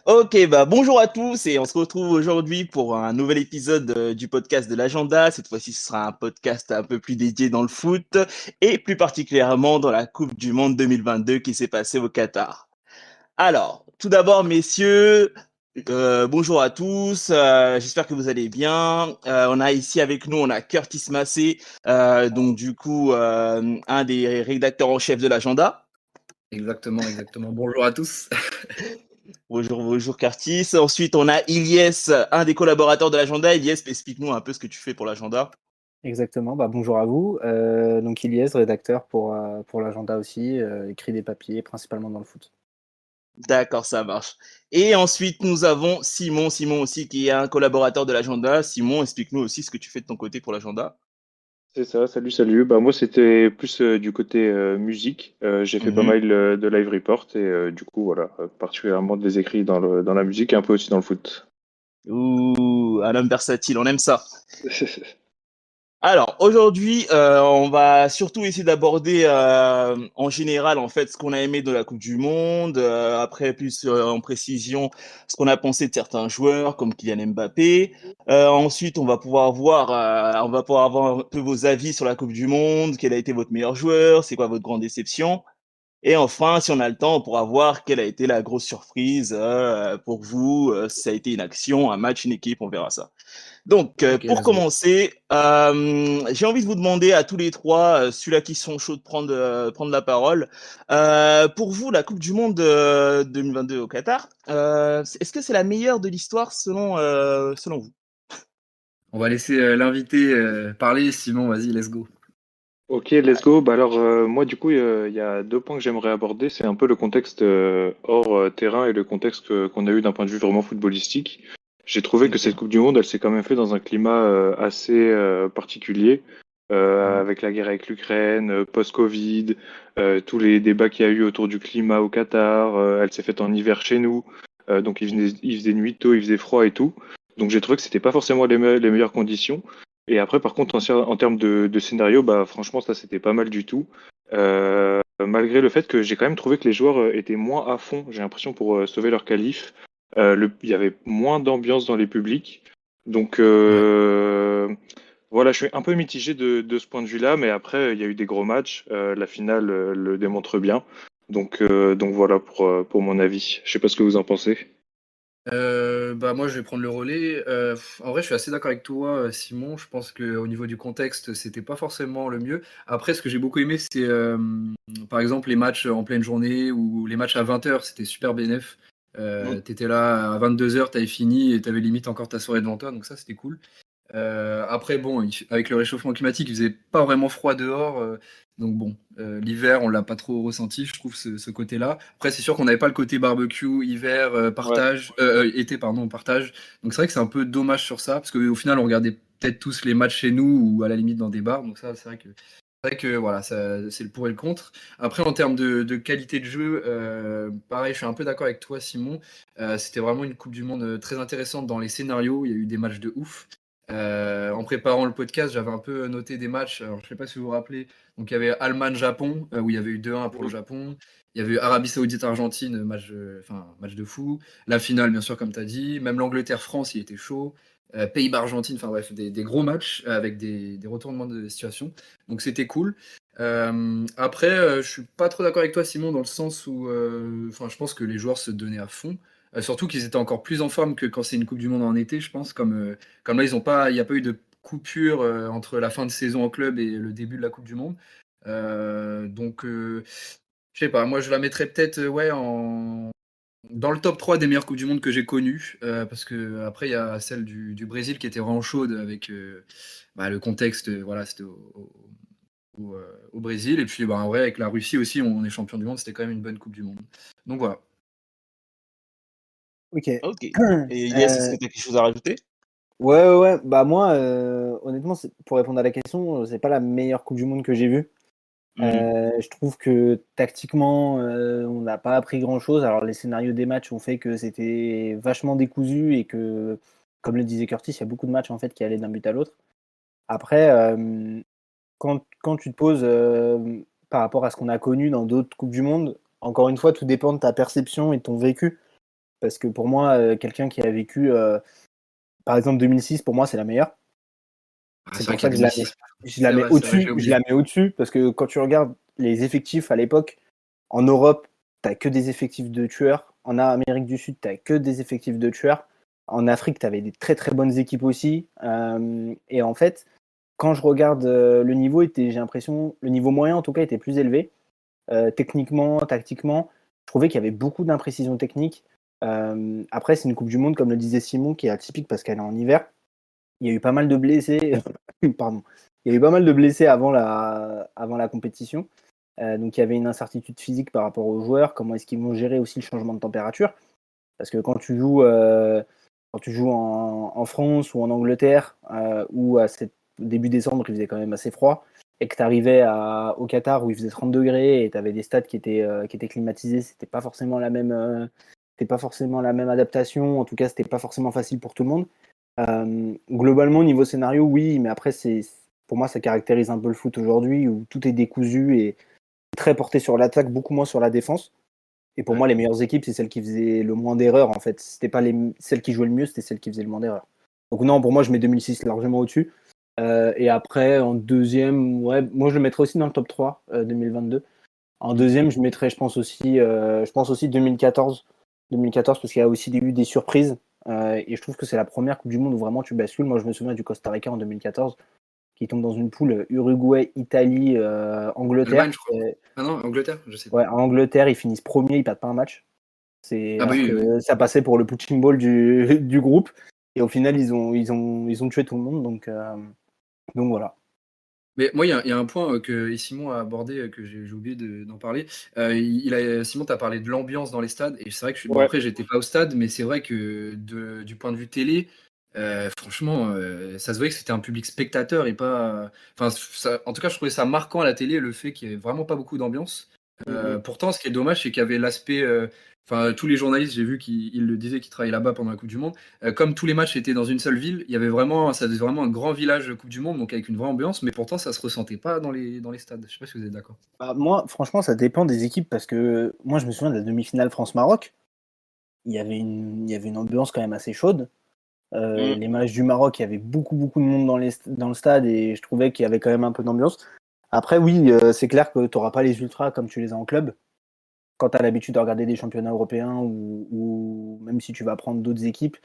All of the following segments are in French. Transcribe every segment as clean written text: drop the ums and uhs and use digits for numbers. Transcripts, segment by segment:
Ok, bah bonjour à tous et on se retrouve aujourd'hui pour un nouvel épisode du podcast de l'agenda. Cette fois-ci, ce sera un podcast un peu plus dédié dans le foot et plus particulièrement dans la Coupe du Monde 2022 qui s'est passée au Qatar. Alors, tout d'abord, messieurs, bonjour à tous. J'espère que vous allez bien. On a ici avec nous, on a Curtis Massé, donc du coup, un des rédacteurs en chef de l'agenda. Exactement, exactement. Bonjour à tous. Bonjour, bonjour Curtis. Ensuite, on a Ilyes, un des collaborateurs de l'agenda. Ilyes, explique-nous un peu ce que tu fais pour l'agenda. Exactement, bonjour à vous. Donc Ilyes, rédacteur pour l'agenda aussi, écrit des papiers, principalement dans le foot. D'accord, ça marche. Et ensuite, nous avons Simon. Simon aussi, qui est un collaborateur de l'agenda. Simon, explique-nous aussi ce que tu fais de ton côté pour l'agenda. C'est ça, salut, salut. Bah, moi, c'était plus du côté musique. J'ai fait pas Mhm. mal de live report et du coup, voilà, particulièrement des écrits dans la musique et un peu aussi dans le foot. Ouh, un homme versatile, on aime ça. Alors, aujourd'hui, on va surtout essayer d'aborder en général, en fait, ce qu'on a aimé de la Coupe du Monde, après plus en précision ce qu'on a pensé de certains joueurs comme Kylian Mbappé. Ensuite, on va pouvoir avoir un peu vos avis sur la Coupe du Monde, quel a été votre meilleur joueur, c'est quoi votre grande déception. Et enfin, si on a le temps, on pourra voir quelle a été la grosse surprise pour vous, si ça a été une action, un match, une équipe, on verra ça. Donc, Ok, pour let's go. commencer, j'ai envie de vous demander à tous les trois, celui-là qui sont chauds de prendre la parole. Pour vous, la Coupe du Monde 2022 au Qatar, est-ce que c'est la meilleure de l'histoire selon vous? On va laisser l'invité parler. Simon, vas-y, let's go. Ok, let's go. Bah alors, moi, du coup, il y a deux points que j'aimerais aborder. C'est un peu le contexte hors terrain et le contexte qu'on a eu d'un point de vue vraiment footballistique. J'ai trouvé que cette Ok. Coupe du Monde, elle s'est quand même fait dans un climat assez particulier, Mhm. avec la guerre avec l'Ukraine, post-Covid, tous les débats qu'il y a eu autour du climat au Qatar. Elle s'est faite en hiver chez nous, donc il faisait nuit tôt, il faisait froid et tout. Donc j'ai trouvé que c'était pas forcément les meilleures conditions. Et après, par contre, en termes de scénario, bah, franchement, ça, c'était pas mal du tout. Malgré le fait que j'ai quand même trouvé que les joueurs étaient moins à fond, j'ai l'impression, pour sauver leur qualif. Il y avait moins d'ambiance dans les publics. Donc, Ouais. voilà, je suis un peu mitigé de ce point de vue-là, mais après, il y a eu des gros matchs. La finale le démontre bien. Donc voilà pour mon avis. Je sais pas ce que vous en pensez. Moi, je vais prendre le relais. En vrai, je suis assez d'accord avec toi, Simon. Je pense qu'au niveau du contexte, c'était pas forcément le mieux. Après, ce que j'ai beaucoup aimé, c'est par exemple les matchs en pleine journée ou les matchs à 20h, c'était super bénéf. Mhm. T'étais là à 22h, t'avais fini et t'avais limite encore ta soirée devant toi, donc ça, c'était cool. Après, bon, avec le réchauffement climatique, il faisait pas vraiment froid dehors. Donc bon, l'hiver, on l'a pas trop ressenti, je trouve, ce côté-là. Après, c'est sûr qu'on n'avait pas le côté barbecue, hiver, Ouais. été, pardon, partage. Donc c'est vrai que c'est un peu dommage sur ça, parce qu'au final, on regardait peut-être tous les matchs chez nous ou à la limite dans des bars. Donc ça, c'est vrai que voilà, c'est le pour et le contre. Après, en termes de qualité de jeu, pareil, je suis un peu d'accord avec toi, Simon. C'était vraiment une Coupe du Monde très intéressante dans les scénarios. Il y a eu des matchs de ouf. En préparant le podcast, j'avais un peu noté des matchs. Alors, je ne sais pas si vous vous rappelez. Donc, il y avait Allemagne-Japon, où il y avait eu 2-1 pour le Japon. Il y avait eu Arabie Saoudite-Argentine, match de fou. La finale, bien sûr, comme tu as dit. Même l'Angleterre-France, il était chaud. Pays-Bas-Argentine, enfin bref, des gros matchs avec des retournements de situation. Donc, c'était cool. Après, je suis pas trop d'accord avec toi, Simon, dans le sens où je pense que les joueurs se donnaient à fond. Surtout qu'ils étaient encore plus en forme que quand c'est une Coupe du Monde en été, je pense. Comme là, il n'y a pas eu de coupure entre la fin de saison en club et le début de la Coupe du Monde. Je sais pas, moi je la mettrais peut-être dans le top 3 des meilleures Coupes du Monde que j'ai connues. Parce que après, il y a celle du Brésil qui était vraiment chaude avec le contexte, voilà, c'était au Brésil. Et puis en vrai, avec la Russie aussi, on est champion du monde, c'était quand même une bonne Coupe du Monde. Donc voilà. Ok. Ok. Et Ilyes, est-ce que tu as quelque chose à rajouter? Ouais. Moi, honnêtement, pour répondre à la question, c'est pas la meilleure Coupe du Monde que j'ai vue. Mhm. Je trouve que tactiquement, on n'a pas appris grand-chose. Alors les scénarios des matchs ont fait que c'était vachement décousu et que, comme le disait Curtis, il y a beaucoup de matchs en fait qui allaient d'un but à l'autre. Après, quand tu te poses par rapport à ce qu'on a connu dans d'autres Coupes du Monde, encore une fois, tout dépend de ta perception et de ton vécu. parce que pour moi, quelqu'un qui a vécu, par exemple 2006, pour moi, c'est la meilleure. C'est C'est vrai pour ça qu'il que y a 2006. je la C'est mets vrai, j'ai au-dessus. Je oublié. la mets au-dessus parce que quand tu regardes les effectifs à l'époque, en Europe, t'as que des effectifs de tueurs. En Amérique du Sud, t'as que des effectifs de tueurs. En Afrique, t'avais des très très bonnes équipes aussi. Et en fait, quand je regarde le niveau, j'ai l'impression, le niveau moyen en tout cas était plus élevé. Techniquement, tactiquement, je trouvais qu'il y avait beaucoup d'imprécisions techniques. Après, c'est une Coupe du Monde, comme le disait Simon, qui est atypique parce qu'elle est en hiver. Il y a eu pas mal de blessés. Pardon. Il y a eu pas mal de blessés avant la compétition. Donc il y avait une incertitude physique par rapport aux joueurs. Comment est-ce qu'ils vont gérer aussi le changement de température? Parce que quand tu joues en France ou en Angleterre, où début décembre, il faisait quand même assez froid, et que tu arrivais au Qatar où il faisait 30 degrés et tu avais des stades qui étaient climatisés, c'était pas forcément la même adaptation. En tout cas, c'était pas forcément facile pour tout le monde. Globalement, niveau scénario, oui, mais après, pour moi, ça caractérise un peu le foot aujourd'hui où tout est décousu et très porté sur l'attaque, beaucoup moins sur la défense. Et pour moi, les meilleures équipes, c'est celles qui faisaient le moins d'erreurs, en fait. C'était pas celles qui jouaient le mieux, c'était celles qui faisaient le moins d'erreurs. Donc non, pour moi, je mets 2006 largement au-dessus. Et après, en deuxième, ouais, moi, je le mettrais aussi dans le top 3, 2022. En deuxième, je pense aussi 2014. 2014, parce qu'il y a aussi eu des surprises. Et je trouve que c'est la première Coupe du Monde où vraiment tu bascules. Moi, je me souviens du Costa Rica en 2014, qui tombe dans une poule Uruguay, Italie, Allemagne, Angleterre. je crois. Ah non, Angleterre, je sais pas. Ouais, en Angleterre, ils finissent premiers, ils perdent pas un match. Ah bah Alors oui, oui. que ça passait pour le punching ball du groupe. Et au final, ils ont tué tout le monde. Donc voilà. Mais moi, il y a un point que Simon a abordé, que j'ai oublié d'en parler. Simon, tu as parlé de l'ambiance dans les stades. Et c'est vrai que bon, Ouais. après, j'étais pas au stade, mais c'est vrai que du point de vue télé, franchement, ça se voyait que c'était un public spectateur et pas. Enfin, en tout cas, je trouvais ça marquant à la télé, le fait qu'il n'y ait vraiment pas beaucoup d'ambiance. Pourtant, ce qui est dommage, c'est qu'il y avait l'aspect. Enfin, tous les journalistes, j'ai vu qu'ils le disaient, qui travaillaient là-bas pendant la Coupe du Monde. Comme tous les matchs étaient dans une seule ville, ça faisait vraiment un grand village Coupe du Monde, donc avec une vraie ambiance, mais pourtant ça se ressentait pas dans les stades. Je sais pas si vous êtes d'accord. Bah, moi, franchement, ça dépend des équipes parce que moi, je me souviens de la demi-finale France-Maroc. Il y avait une ambiance quand même assez chaude. Mm. Les matchs du Maroc, il y avait beaucoup, beaucoup de monde dans le stade et je trouvais qu'il y avait quand même un peu d'ambiance. Après, oui, c'est clair que tu n'auras pas les ultras comme tu les as en club. Quand tu as l'habitude de regarder des championnats européens ou même si tu vas prendre d'autres équipes.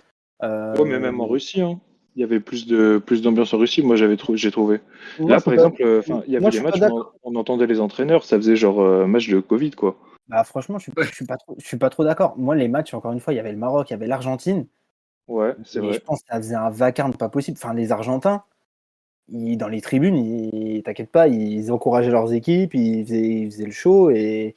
Ouais, mais même en Russie, hein. Il y avait plus d'ambiance en Russie, moi j'ai trouvé. Moi, Là, je suis par pas, exemple, il y avait moi, je des suis pas matchs où d'accord. on entendait les entraîneurs, ça faisait genre match de Covid, quoi. Bah, franchement, Ouais. je suis pas trop d'accord. Moi, les matchs, encore une fois, il y avait le Maroc, il y avait l'Argentine. Ouais, c'est Et je vrai. pense que ça faisait un vacarme pas possible. Enfin, les Argentins, dans les tribunes, t'inquiète pas, ils encourageaient leurs équipes, ils faisaient le show et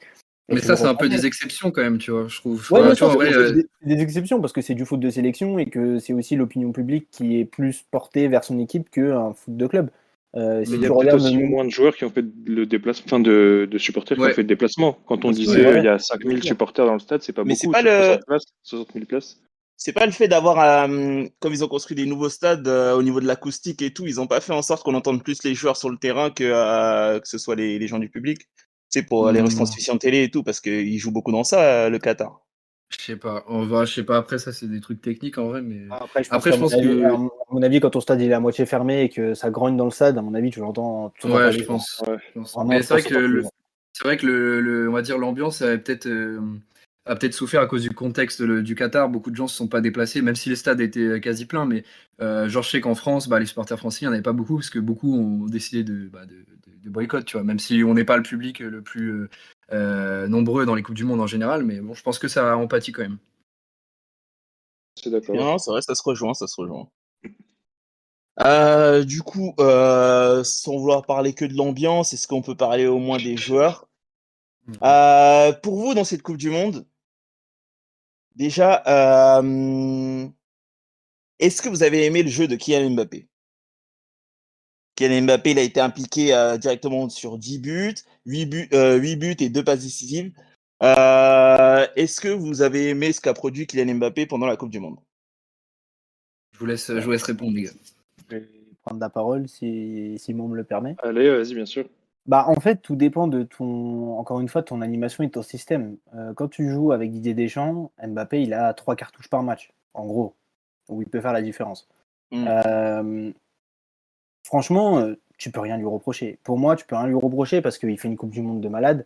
Mais tu le ça, c'est un peu ressentais. des exceptions quand même, tu vois, je trouve. Ouais, Enfin, bien tu vois, sûr, en vrai, c'est des exceptions parce que c'est du foot de sélection et que c'est aussi l'opinion publique qui est plus portée vers son équipe qu'un foot de club. Mais Si il y a tu peut-être regardes le aussi nombre. moins de joueurs qui ont fait le déplacement, enfin de supporters qui ont ouais, fait le déplacement. Quand on aussi, Oui, ouais. disait il ouais, y a bien 5000 sûr. supporters dans le stade, c'est pas Mais c'est beaucoup pas sur le 60 places, 60 000 places. c'est pas le fait d'avoir comme ils ont construit des nouveaux stades au niveau de l'acoustique et tout, ils ont pas fait en sorte qu'on entende plus les joueurs sur le terrain que ce soit les gens du public. Tu sais, pour les Hmm, retransmissions télé et tout, parce qu'ils jouent beaucoup dans ça, le Qatar. je sais pas. Je sais pas. Après, ça, c'est des trucs techniques en vrai, mais Après, je pense après, qu'à je mon pense avis, que quand ton stade il est à moitié fermé et que ça grogne dans le stade, à mon avis, tu n'entends pas ouais, les je gens. pense. Ouais. Je pense. Vraiment, Mais je pense que c'est pas tous les gens. c'est vrai que on va dire l'ambiance a peut-être souffert à cause du contexte du Qatar. Beaucoup de gens se sont pas déplacés, même si les stades étaient quasi pleins. Mais genre, je sais qu'en France, bah, les supporters français, il n'y en avait pas beaucoup parce que beaucoup ont décidé de boycott, tu vois. Même si on n'est pas le public le plus nombreux dans les Coupes du Monde en général. Mais bon, je pense que ça a empathie quand même. C'est d'accord. Non, c'est vrai, ça se rejoint, ça se rejoint. Du coup, sans vouloir parler que de l'ambiance, est-ce qu'on peut parler au moins des joueurs? Pour vous, dans cette Coupe du Monde, déjà, est-ce que vous avez aimé le jeu de Kylian Mbappé? Kylian Mbappé, il a été impliqué directement sur 10 buts, 8 buts et 2 passes décisives. Est-ce que vous avez aimé ce qu'a produit Kylian Mbappé pendant la Coupe du Monde? Je vous laisse répondre, les gars. Je vais prendre la parole si Simon me le permet. Allez, vas-y, bien sûr. Bah, en fait, tout dépend de encore une fois, de ton animation et de ton système. Quand tu joues avec Didier Deschamps, Mbappé, il a 3 cartouches par match, en gros, où il peut faire la différence. Mm. Euh, Franchement, tu peux rien lui reprocher. Pour moi, tu peux rien lui reprocher parce qu'il fait une Coupe du Monde de malade.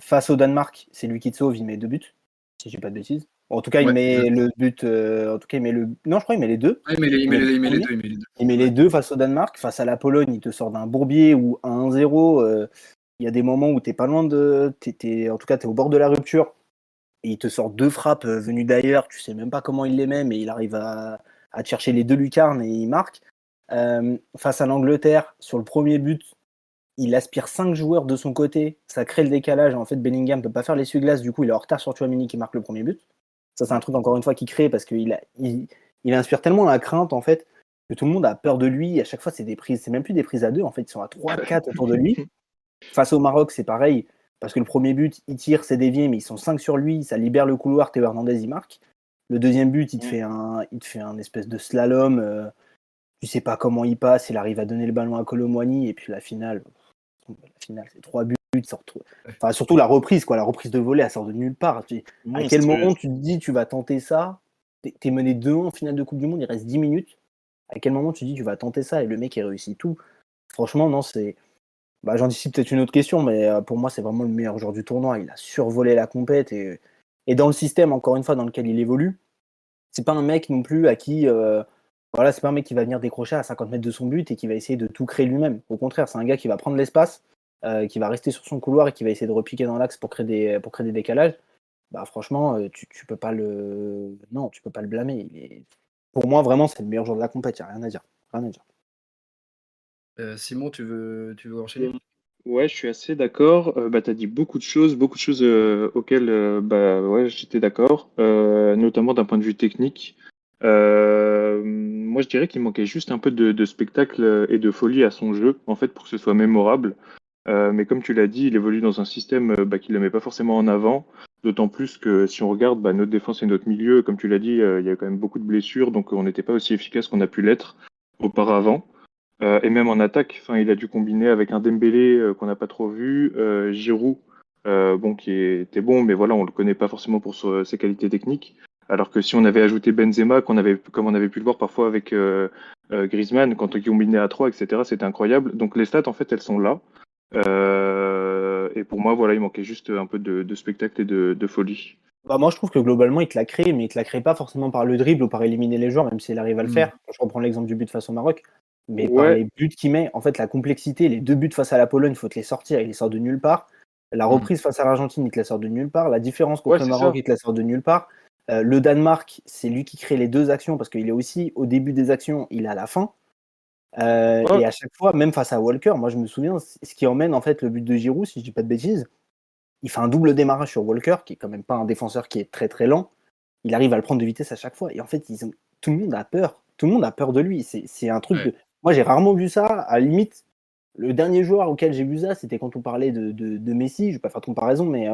Face au Danemark, c'est lui qui te sauve, il met 2 buts, si je dis pas de bêtises. En tout cas, il Ouais, met le but. En tout cas, il met le. Non, je crois qu'il met les deux. ouais, il met met le les premier. deux, il met les deux. Il met les Ouais. deux face au Danemark. Face à la Pologne, il te sort d'un bourbier ou un 1-0. Il y a des moments où t'es pas loin de. En tout cas, t'es au bord de la rupture. Et il te sort 2 frappes venues d'ailleurs. Tu sais même pas comment il les met, mais il arrive à te chercher les 2 lucarnes et il marque. Face à l'Angleterre, sur le premier but, il aspire 5 joueurs de son côté, ça crée le décalage. En fait, Bellingham peut pas faire l'essuie-glace, du coup, il est en retard sur Tchouaméni qui marque le premier but. Ça, c'est un truc, encore une fois, qui crée parce il inspire tellement la crainte, en fait, que tout le monde a peur de lui. À chaque fois, c'est des prises, c'est même plus des prises à 2, en fait, ils sont à 3, 4 autour de lui. Face au Maroc, c'est pareil, parce que le premier but, il tire, c'est dévié, mais ils sont 5 sur lui, ça libère le couloir, Théo Hernandez, il marque. Le deuxième but, il te fait un espèce de slalom. Tu sais pas comment il passe, il arrive à donner le ballon à Colomwani, et puis la finale, c'est 3 buts. Enfin, surtout la reprise, quoi. La reprise de volée, elle sort de nulle part. À quel moment tu te dis tu vas tenter ça? T'es mené 2-1 en finale de Coupe du Monde, il reste 10 minutes. À quel moment tu te dis tu vas tenter ça? Et le mec, il réussit tout. Franchement, non, c'est. Bah, j'anticipe peut-être une autre question, mais pour moi, c'est vraiment le meilleur joueur du tournoi. Il a survolé la compète et dans le système, encore une fois, dans lequel il évolue, c'est pas un mec non plus à qui. Voilà, c'est pas un mec qui va venir décrocher à 50 mètres de son but et qui va essayer de tout créer lui-même. Au contraire, c'est un gars qui va prendre l'espace, qui va rester sur son couloir et qui va essayer de repiquer dans l'axe pour créer des décalages. Bah, franchement, tu peux pas le. Non, tu peux pas le blâmer. Pour moi, vraiment, c'est le meilleur joueur de la compète. Il n'y a rien à dire. Rien à dire. Simon, tu veux enchaîner? Ouais, je suis assez d'accord. Bah, tu as dit beaucoup de choses auxquelles bah, ouais, j'étais d'accord, notamment d'un point de vue technique. Moi, je dirais qu'il manquait juste un peu de spectacle et de folie à son jeu, en fait, pour que ce soit mémorable. Mais comme tu l'as dit, il évolue dans un système bah, qui ne le met pas forcément en avant, d'autant plus que si on regarde bah, notre défense et notre milieu, comme tu l'as dit, il y a quand même beaucoup de blessures, donc on n'était pas aussi efficace qu'on a pu l'être auparavant. Et même en attaque, enfin, il a dû combiner avec un Dembélé qu'on n'a pas trop vu, Giroud, bon, qui était bon, mais voilà, on le connaît pas forcément pour ses qualités techniques. Alors que si on avait ajouté Benzema, comme on avait pu le voir parfois avec Griezmann, quand on combinait à 3, etc., c'était incroyable. Donc les stats, en fait, elles sont là. Et pour moi, voilà, il manquait juste un peu de spectacle et de folie. Bah, moi, je trouve que globalement, il te l'a créé, mais il te l'a créé pas forcément par le dribble ou par éliminer les joueurs, même s'il arrive à le faire. Je reprends l'exemple du but face au Maroc. Mais par Ouais, les buts qu'il met, en fait, la complexité, les 2 buts face à la Pologne, il faut te les sortir, il les sort de nulle part. La reprise face à l'Argentine, il te la sort de nulle part. La différence ouais, contre le c'est Maroc, ça. il te la sort de nulle part. Le Danemark, c'est lui qui crée les 2 actions parce qu'il est aussi au début des actions, il est à la fin. Ouais, Et à chaque fois, même face à Walker, moi je me souviens, ce qui emmène en fait le but de Giroud, si je dis pas de bêtises, il fait un double démarrage sur Walker, qui est quand même pas un défenseur qui est très très lent. Il arrive à le prendre de vitesse à chaque fois. Et en fait, tout le monde a peur. Tout le monde a peur de lui. C'est un truc Ouais. de. Moi, j'ai rarement vu ça. À la limite, le dernier joueur auquel j'ai vu ça, c'était quand on parlait de Messi. Je vais pas faire de comparaison, mais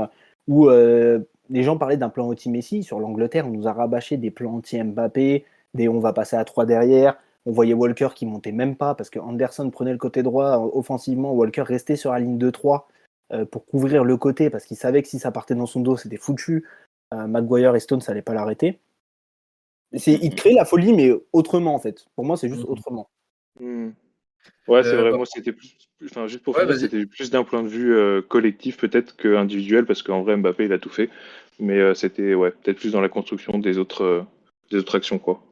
où les gens parlaient d'un plan anti-Messi. Sur l'Angleterre, on nous a rabâché des plans anti-Mbappé, on va passer à 3 derrière. On voyait Walker qui montait même pas parce que Anderson prenait le côté droit offensivement. Walker restait sur la ligne de 3 pour couvrir le côté parce qu'il savait que si ça partait dans son dos, c'était foutu. Maguire et Stones, ça allait pas l'arrêter. Il crée la folie, mais autrement, en fait. Pour moi, c'est juste autrement. Hmm. Ouais, c'est vrai. Bah, Moi, c'était enfin, juste pour ouais, finir, vas-y. c'était plus d'un point de vue collectif peut-être que individuel, parce qu'en vrai, Mbappé, il a tout fait. Mais c'était ouais, peut-être plus dans la construction des autres actions, quoi.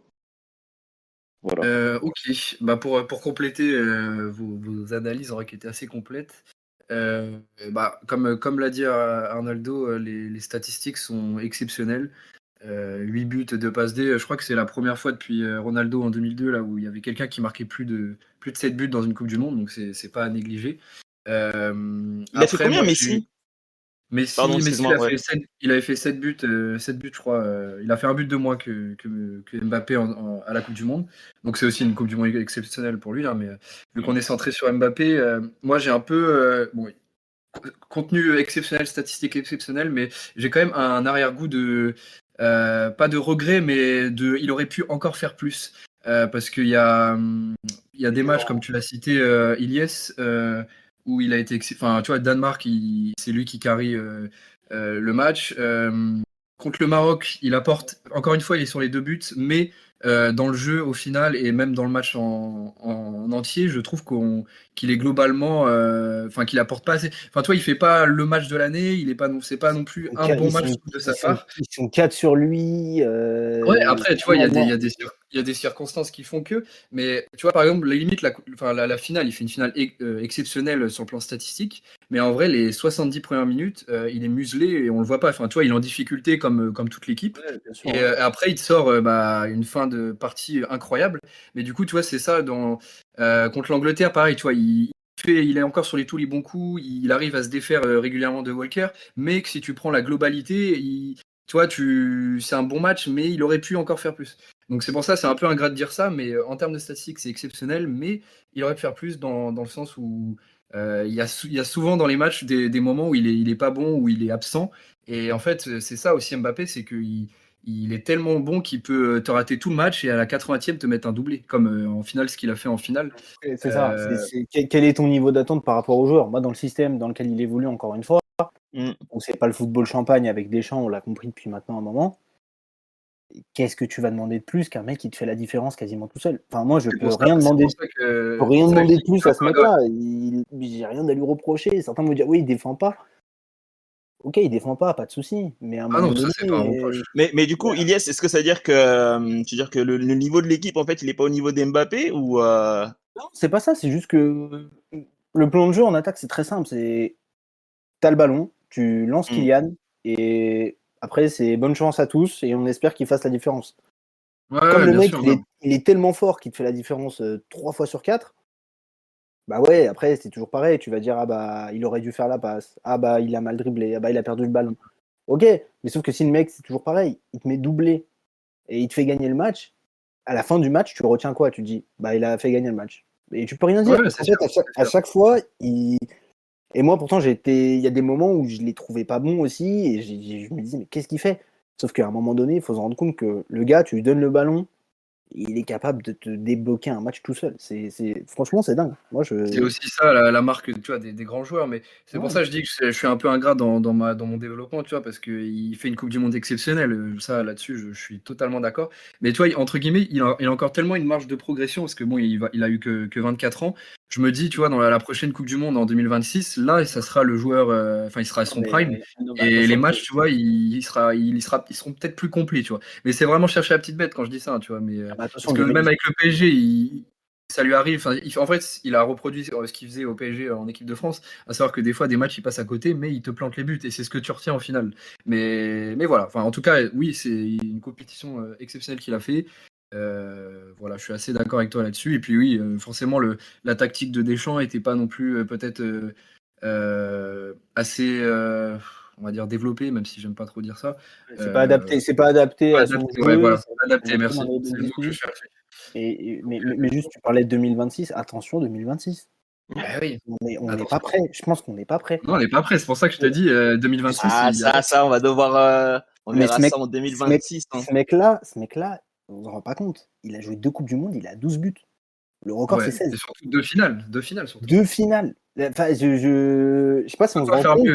Voilà. Ok, bah pour compléter vos analyses, en vrai, qui étaient assez complètes, bah, comme l'a dit Arnaldo, les statistiques sont exceptionnelles. 8 buts, 2 passes D. Je crois que c'est la première fois depuis Ronaldo en 2002 là, où il y avait quelqu'un qui marquait plus de 7 buts dans une Coupe du Monde, donc c'est pas à négliger. Il a fait Après, combien, moi, je suis. Messi? Pardon, Messi excuse-moi, ouais. il avait fait 7 buts, 7 buts, je crois. Il a fait un but de moins que Mbappé à la Coupe du Monde. Donc c'est aussi une Coupe du Monde exceptionnelle pour lui, hein, mais vu qu'on est centré sur Mbappé, moi j'ai un peu bon, contenu exceptionnel, statistique exceptionnelle, mais j'ai quand même un arrière-goût de pas de regret, mais il aurait pu encore faire plus. Parce qu'il y a des matchs, comme tu l'as cité, Ilyes, où il a été, enfin, tu vois, Danemark, c'est lui qui carry le match. Contre le Maroc, il apporte, encore une fois, il est sur les 2 buts, mais dans le jeu au final et même dans le match en entier, je trouve qu'il est globalement, enfin qu'il apporte pas assez. Enfin, toi, il fait pas le match de l'année, il est pas, c'est pas non plus un bon match de sa part. Ils sont 4 sur lui. Ouais, après, tu vois, il moi- y a des circonstances qui font que, mais tu vois, par exemple, la limite, la finale, il fait une finale exceptionnelle sur le plan statistique, mais en vrai, les 70 premières minutes, il est muselé et on le voit pas. Enfin, tu vois, il est en difficulté comme toute l'équipe. Ouais, bien sûr, Et après, il te sort une fin de partie incroyable. Mais du coup, tu vois, c'est ça, contre l'Angleterre, pareil, tu vois, il est encore sur tous les bons coups, il arrive à se défaire régulièrement de Walker, mais que si tu prends la globalité, tu vois, c'est un bon match, mais il aurait pu encore faire plus. Donc c'est pour ça, c'est un peu ingrat de dire ça, mais en termes de statistiques, c'est exceptionnel, mais il aurait pu faire plus dans le sens où il y a souvent dans les matchs des moments où il est pas bon, où il est absent. Et en fait, c'est ça aussi Mbappé, c'est qu'il est tellement bon qu'il peut te rater tout le match et à la 80e te mettre un doublé, comme en finale, ce qu'il a fait en finale. C'est ça. Quel est ton niveau d'attente par rapport aux joueurs? Moi, dans le système dans lequel il évolue, encore une fois, on sait pas le football champagne avec Deschamps, on l'a compris depuis maintenant un moment. Qu'est-ce que tu vas demander de plus qu'un mec qui te fait la différence quasiment tout seul? Enfin, moi, je peux rien demander de plus à ce mec-là. J'ai rien à lui reprocher. Certains vont dire oui, il défend pas. Ok, il défend pas de souci. Mais à un moment donné, ça, c'est pas un reproche. Mais du coup, Ilyes, est-ce que ça veut dire que le niveau de l'équipe, en fait, il est pas au niveau d'Mbappé ou non, c'est pas ça. C'est juste que le plan de jeu en attaque, c'est très simple. T'as le ballon, tu lances Kylian et après, c'est bonne chance à tous et on espère qu'il fasse la différence. Comme le mec, il est tellement fort qu'il te fait la différence 3 fois sur 4, bah ouais, après, c'est toujours pareil. Tu vas dire, ah bah, il aurait dû faire la passe. Ah bah, il a mal dribblé. Ah bah, il a perdu le ballon. Ok, mais sauf que si le mec, c'est toujours pareil, il te met doublé et il te fait gagner le match, à la fin du match, tu retiens quoi? Tu te dis, bah, il a fait gagner le match. Et tu peux rien dire. Ouais, En fait, à chaque fois, et moi, pourtant, il y a des moments où je l'ai trouvé pas bon aussi, et je me disais, mais qu'est-ce qu'il fait? Sauf qu'à un moment donné, il faut se rendre compte que le gars, tu lui donnes le ballon, il est capable de te débloquer un match tout seul. Franchement, c'est dingue. C'est aussi ça la marque, tu vois, des grands joueurs. Mais c'est pour ça que je dis que je suis un peu ingrat dans mon développement, tu vois, parce qu'il fait une Coupe du Monde exceptionnelle. Ça, là-dessus, je suis totalement d'accord. Mais tu vois, entre guillemets, il a encore tellement une marge de progression, parce que bon, il a eu que 24 ans. Je me dis, tu vois, dans la prochaine Coupe du Monde en 2026, là, ça sera le joueur, il sera à son prime. Et les matchs, tu vois, ils seront peut-être plus complets, tu vois. Mais c'est vraiment chercher la petite bête quand je dis ça, tu vois. Mais parce que même avec le PSG, ça lui arrive. En fait, il a reproduit ce qu'il faisait au PSG en équipe de France, à savoir que des fois, des matchs, il passe à côté, mais il te plante les buts, et c'est ce que tu retiens au final. Mais voilà. Enfin, en tout cas, oui, c'est une compétition exceptionnelle qu'il a fait. Voilà, je suis assez d'accord avec toi là-dessus. Et puis oui, forcément, la tactique de Deschamps n'était pas non plus peut-être assez, on va dire, développée, même si j'aime pas trop dire ça. C'est pas adapté à son jeu. Ouais, voilà, adapté, merci. C'est le mot que je cherchais. Mais juste, tu parlais de 2026. Attention, 2026. Ah oui. On n'est pas prêt. Je pense qu'on n'est pas prêt. Non, on n'est pas prêt. C'est pour ça que je te dis 2026. Ça, on va devoir. On verra ça en Ce 2026. mec-là, on s'en rend pas compte. Il a joué 2 Coupes du Monde, il a 12 buts. Le record, c'est 16. Et surtout 2 finales. 2 finales, surtout. 2 finales. Enfin, je sais pas si on se rend compte.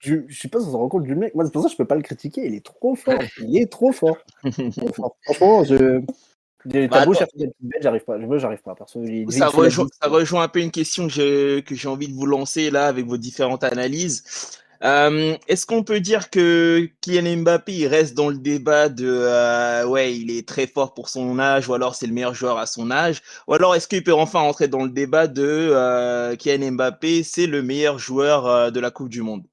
Je sais pas si on se rend compte du mec. Moi, c'est pour ça que je peux pas le critiquer. Il est trop fort. Il est trop fort. Franchement, t'as beau chercher des petites bêtes, j'arrive pas. Perso, ça rejoint un peu une question que j'ai envie de vous lancer là avec vos différentes analyses. Est-ce qu'on peut dire que Kylian Mbappé il reste dans le débat de ouais, il est très fort pour son âge, ou alors c'est le meilleur joueur à son âge, ou alors est-ce qu'il peut enfin entrer dans le débat de Kylian Mbappé c'est le meilleur joueur de la Coupe du Monde?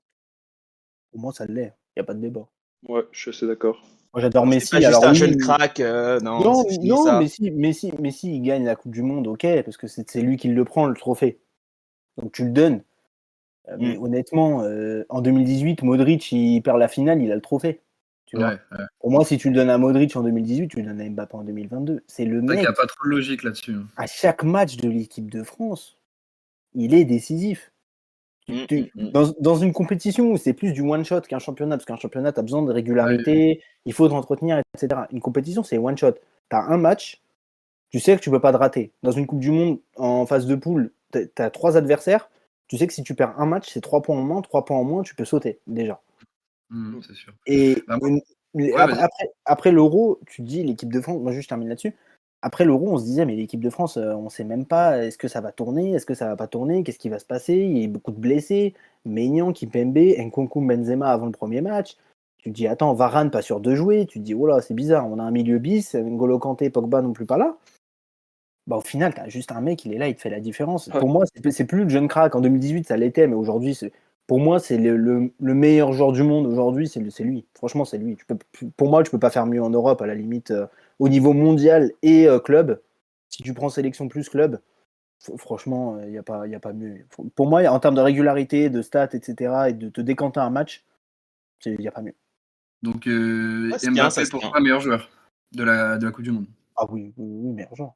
Pour moi, ça l'est. Il n'y a pas de débat. Ouais, je suis assez d'accord. Moi, j'adore Messi. C'est pas juste un jeune crack. Non, Messi, il gagne la Coupe du Monde, ok, parce que c'est lui qui le prend, le trophée. Donc tu le donnes. Mais honnêtement, en 2018, Modric, il perd la finale, il a le trophée. Tu vois. Pour moi, si tu le donnes à Modric en 2018, tu le donnes à Mbappé en 2022. C'est le mec. Il n'y a pas trop de logique là-dessus. À chaque match de l'équipe de France, il est décisif. Dans une compétition où c'est plus du one-shot qu'un championnat, parce qu'un championnat, tu as besoin de régularité, il faut t'entretenir, etc. Une compétition, c'est one-shot. Tu as un match, tu sais que tu peux pas te rater. Dans une Coupe du Monde, en phase de poule, tu as 3 adversaires, tu sais que si tu perds un match, c'est 3 points en moins. 3 points en moins, tu peux sauter déjà. C'est sûr. Et Bah, une- ouais, vas-y. après l'Euro, tu te dis l'équipe de France, moi juste je termine là-dessus. Après l'Euro, on se disait, mais l'équipe de France, on sait même pas, est-ce que ça va tourner, est-ce que ça va pas tourner, qu'est-ce qui va se passer? Il y a eu beaucoup de blessés, Maignan, Kimpembe, Nkunku, Benzema avant le premier match. Tu te dis, attends, Varane pas sûr de jouer. Tu te dis, oh là, c'est bizarre, on a un milieu bis, N'Golo Kanté, Pogba non plus pas là. Bah, au final, tu as juste un mec, il est là, il te fait la différence. Ouais. Pour moi, c'est plus le jeune crack. En 2018, ça l'était, mais aujourd'hui, pour moi, c'est le meilleur joueur du monde. Aujourd'hui, c'est lui. Franchement, c'est lui. Pour moi, tu peux pas faire mieux en Europe, à la limite, au niveau mondial et club. Si tu prends sélection plus club, franchement, il n'y a pas mieux. Pour moi, en termes de régularité, de stats, etc., et de te décanter un match, il n'y a pas mieux. Donc, Ouais, c'est bien, ça Mbappé se pour tient. toi, meilleur joueur de la Coupe du Monde. Ah oui, meilleur joueur.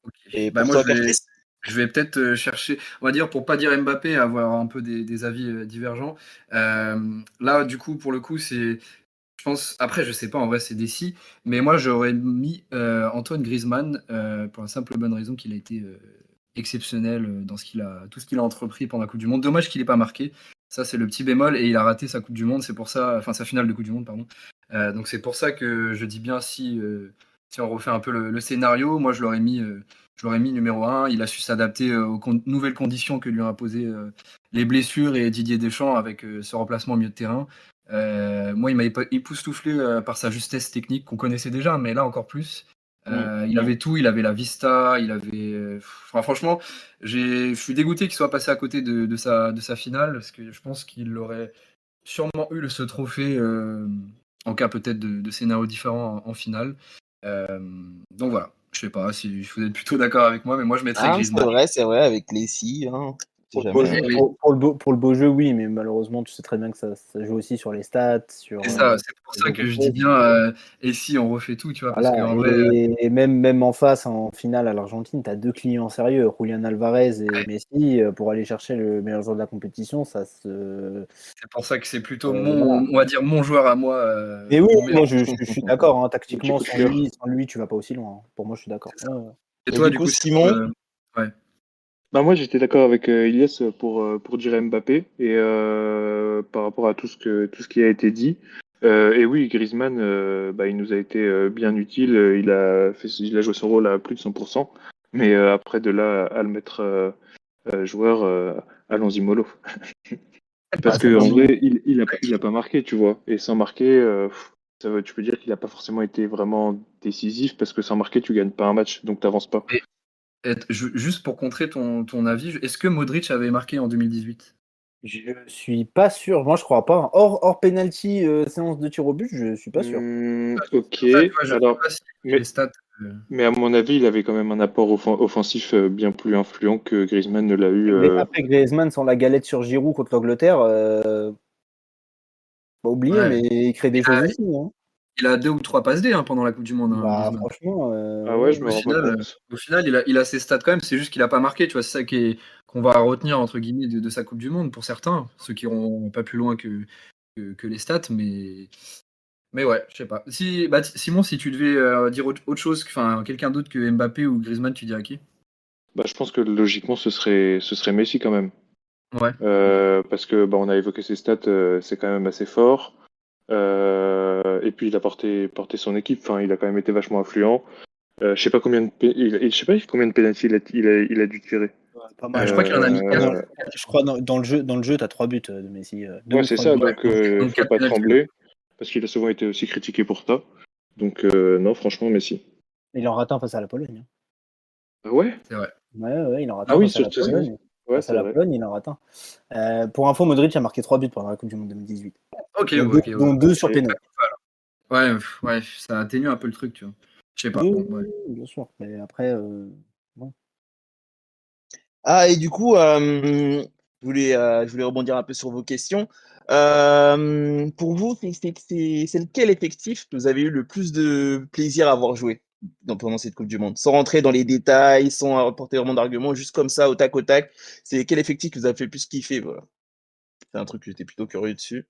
Ok. Et Bah, pour moi, toi, Curtis? je vais peut-être chercher, on va dire, pour pas dire Mbappé, avoir un peu des avis divergents. Là, du coup, pour le coup, je pense, après, je sais pas, en vrai, c'est des si, mais moi, j'aurais mis Antoine Griezmann pour la simple bonne raison qu'il a été exceptionnel dans tout ce qu'il a entrepris pendant la Coupe du Monde. Dommage qu'il n'ait pas marqué. Ça, c'est le petit bémol, et il a raté sa Coupe du Monde. C'est pour ça, enfin, sa finale de Coupe du Monde, pardon. Donc, c'est pour ça que je dis bien si on refait un peu le scénario, moi, je l'aurais mis numéro 1. Il a su s'adapter aux nouvelles conditions que lui ont imposées les blessures et Didier Deschamps avec ce remplacement au milieu de terrain. Moi, il m'a époustouflé par sa justesse technique qu'on connaissait déjà, mais là encore plus. Il avait tout, il avait la vista, il avait. Enfin, franchement, je suis dégoûté qu'il soit passé à côté de sa finale, parce que je pense qu'il aurait sûrement eu ce trophée en cas peut-être de scénario différent en finale. Donc voilà, je sais pas si vous êtes plutôt d'accord avec moi, mais moi je mettrais Ah, Griezmann. c'est vrai, avec les si, hein. C'est Pour le beau jamais. jeu, Eh oui. pour le beau jeu, oui, mais malheureusement, tu sais très bien que ça joue aussi sur les stats, sur C'est ça, c'est pour ça beaucoup que de je dis choses. bien et si on refait tout, tu vois, parce Voilà. qu'en vrai, Et même en face, en finale à l'Argentine, tu as deux clients sérieux, Julian Alvarez et Messi, pour aller chercher le meilleur joueur de la compétition. c'est pour ça que c'est plutôt Voilà. on va dire mon joueur à moi, Mais oui, mon meilleur. moi je suis d'accord. Petit Tactiquement, coup de cœur. sans lui, tu vas pas aussi loin. Pour moi, je suis d'accord. C'est ça. Ouais, ouais. Et Et toi, du du coup, coup, Simon, ouais. Bah moi j'étais d'accord avec Ilyes pour dire Mbappé et par rapport à tout ce qui a été dit. Et oui, Griezmann, bah, il nous a été bien utile. Il a joué son rôle à plus de 100%. Mais après de là à le mettre joueur, allons-y mollo. Parce Ah, ça que en donne. vrai, il a pas marqué, tu vois. Et sans marquer, tu peux dire qu'il a pas forcément été vraiment décisif parce que sans marquer, tu gagnes pas un match, donc t'avances pas. Juste pour contrer ton avis, est-ce que Modric avait marqué en 2018? Je suis pas sûr. Moi, je crois pas. Hors penalty, séance de tir au but, je suis pas sûr. Ok, C'est pour ça, tu vois, je sais alors, pas si les mais, stats. mais à mon avis, il avait quand même un apport offensif bien plus influent que Griezmann ne l'a eu. Après, Griezmann, sans la galette sur Giroud contre l'Angleterre, pas oublier, Ouais. mais il crée des Il choses a, aussi. Hein. il a 2 ou 3 passes D pendant la Coupe du Monde, hein, Bah, Griezmann. franchement, Ah ouais, ouais. je me rends pas compte. Au final, il a ses stats quand même. C'est juste qu'il a pas marqué. Tu vois, c'est ça qu'on va retenir entre guillemets de sa Coupe du Monde pour certains, ceux qui iront pas plus loin que les stats. Mais ouais, je sais pas. Simon, si tu devais dire autre chose, enfin quelqu'un d'autre que Mbappé ou Griezmann, tu dirais qui? Bah, je pense que logiquement, ce serait Messi quand même. Ouais. Parce que bah, on a évoqué ses stats, c'est quand même assez fort. Et puis il a porté son équipe. Enfin, il a quand même été vachement influent. Je sais pas combien je sais pas combien de pénaltys il a dû tirer. Pas Je mal. crois qu'il en a mis 4. Je crois dans le jeu, tu as 3 buts de Messi. 2 Ouais, ou c'est 3 ça. buts. Ouais, Donc, donc faut 4 pas pénaltys. trembler parce qu'il a souvent été aussi critiqué pour ça. Donc, non, franchement, Messi. Il en rate un face à la Pologne. Ah ouais? C'est vrai. Ouais, il en rate Ah un oui, face à la c'est ça. Pologne. Ouais, Face à c'est la vrai. Pologne, il en rate un. Pour info, Modric a marqué 3 buts pendant la Coupe du Monde 2018. Ok, Dont ok, ouais. dont deux sur Ok. péno. Ouais, ouais, ça atténue un peu le truc, tu vois. Je sais pas. Oui, Bon, ouais. oui, bien sûr. Mais après, bon. ah, et du coup, je voulais rebondir un peu sur vos questions. Pour vous, c'est lequel effectif que vous avez eu le plus de plaisir à avoir joué pendant cette Coupe du Monde? Sans rentrer dans les détails, sans apporter vraiment d'arguments, juste comme ça, au tac, c'est quel effectif que vous avez fait le plus kiffer? Voilà. C'est un truc que j'étais plutôt curieux dessus.